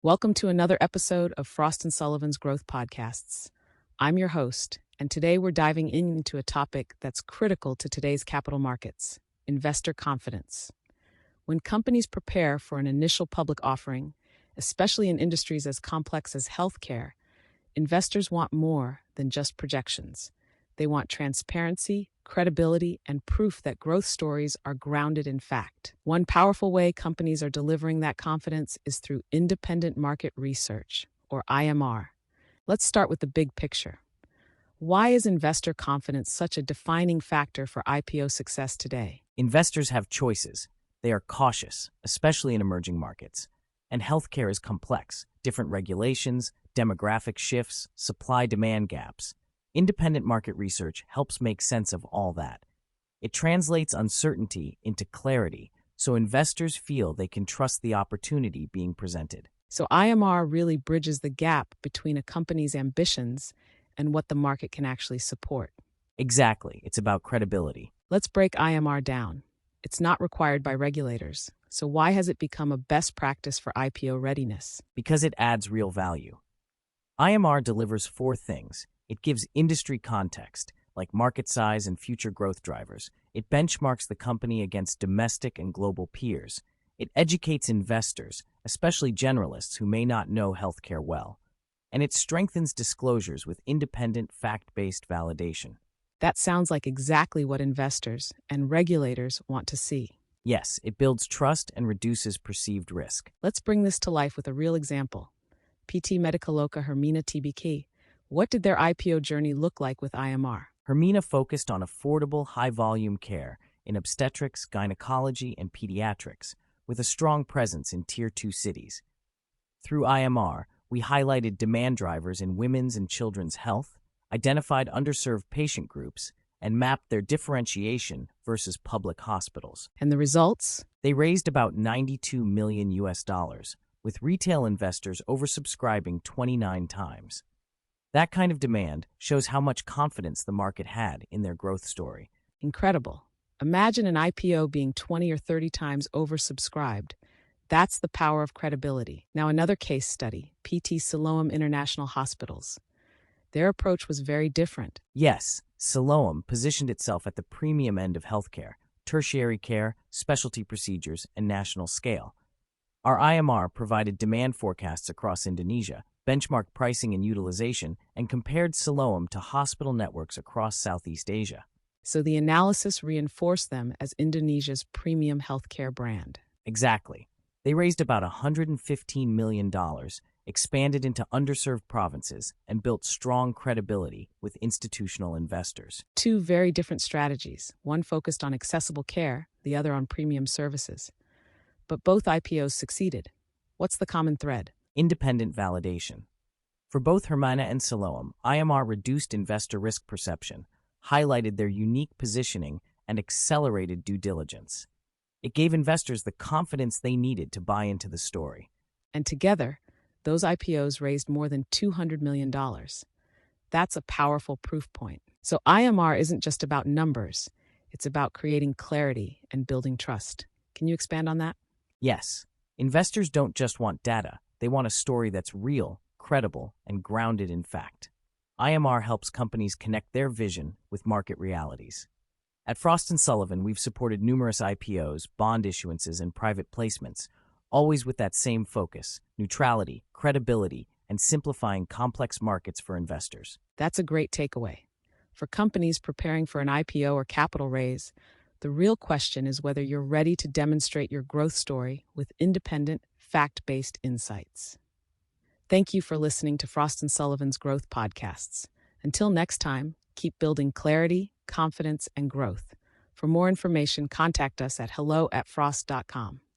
Welcome to another episode of Frost and Sullivan's Growth Podcasts. I'm your host, and today we're diving into a topic that's critical to today's capital markets: investor confidence. When companies prepare for an initial public offering, especially in industries as complex as healthcare, investors want more than just projections. They want transparency, credibility, and proof that growth stories are grounded in fact. One powerful way companies are delivering that confidence is through independent market research, or IMR. Let's start with the big picture. Why is investor confidence such a defining factor for IPO success today? Investors have choices. They are cautious, especially in emerging markets. And healthcare is complex: different regulations, demographic shifts, supply-demand gaps. Independent market research helps make sense of all that. It translates uncertainty into clarity, so investors feel they can trust the opportunity being presented. So IMR really bridges the gap between a company's ambitions and what the market can actually support. Exactly, it's about credibility. Let's break IMR down. It's not required by regulators, so why has it become a best practice for IPO readiness? Because it adds real value. IMR delivers four things. It gives industry context, like market size and future growth drivers. It benchmarks the company against domestic and global peers. It educates investors, especially generalists who may not know healthcare well. And it strengthens disclosures with independent, fact-based validation. That sounds like exactly what investors and regulators want to see. Yes, it builds trust and reduces perceived risk. Let's bring this to life with a real example. PT Medicaloka Hermina TBK. What did their IPO journey look like with IMR? Hermina focused on affordable, high-volume care in obstetrics, gynecology, and pediatrics, with a strong presence in Tier 2 cities. Through IMR, we highlighted demand drivers in women's and children's health, identified underserved patient groups, and mapped their differentiation versus public hospitals. And the results? They raised about $92 million, with retail investors oversubscribing 29 times. That kind of demand shows how much confidence the market had in their growth story. Incredible. Imagine an IPO being 20 or 30 times oversubscribed. That's the power of credibility. Now, another case study: PT Siloam International Hospitals. Their approach was very different. Yes, Siloam positioned itself at the premium end of healthcare: tertiary care, specialty procedures, and national scale. Our IMR provided demand forecasts across Indonesia, benchmarked pricing and utilization, and compared Siloam to hospital networks across Southeast Asia. So the analysis reinforced them as Indonesia's premium healthcare brand. Exactly. They raised about $115 million, expanded into underserved provinces, and built strong credibility with institutional investors. Two very different strategies, one focused on accessible care, the other on premium services. But both IPOs succeeded. What's the common thread? Independent validation. For both Hermina and Siloam, IMR reduced investor risk perception, highlighted their unique positioning, and accelerated due diligence. It gave investors the confidence they needed to buy into the story. And together, those IPOs raised more than $200 million. That's a powerful proof point. So IMR isn't just about numbers. It's about creating clarity and building trust. Can you expand on that? Yes, investors don't just want data. They want a story that's real, credible, and grounded in fact. IMR helps companies connect their vision with market realities. At Frost & Sullivan, we've supported numerous IPOs, bond issuances, and private placements, always with that same focus: neutrality, credibility, and simplifying complex markets for investors. That's a great takeaway. For companies preparing for an IPO or capital raise, the real question is whether you're ready to demonstrate your growth story with independent, fact-based insights. Thank you for listening to Frost & Sullivan's Growth Podcasts. Until next time, keep building clarity, confidence, and growth. For more information, contact us at hello@frost.com.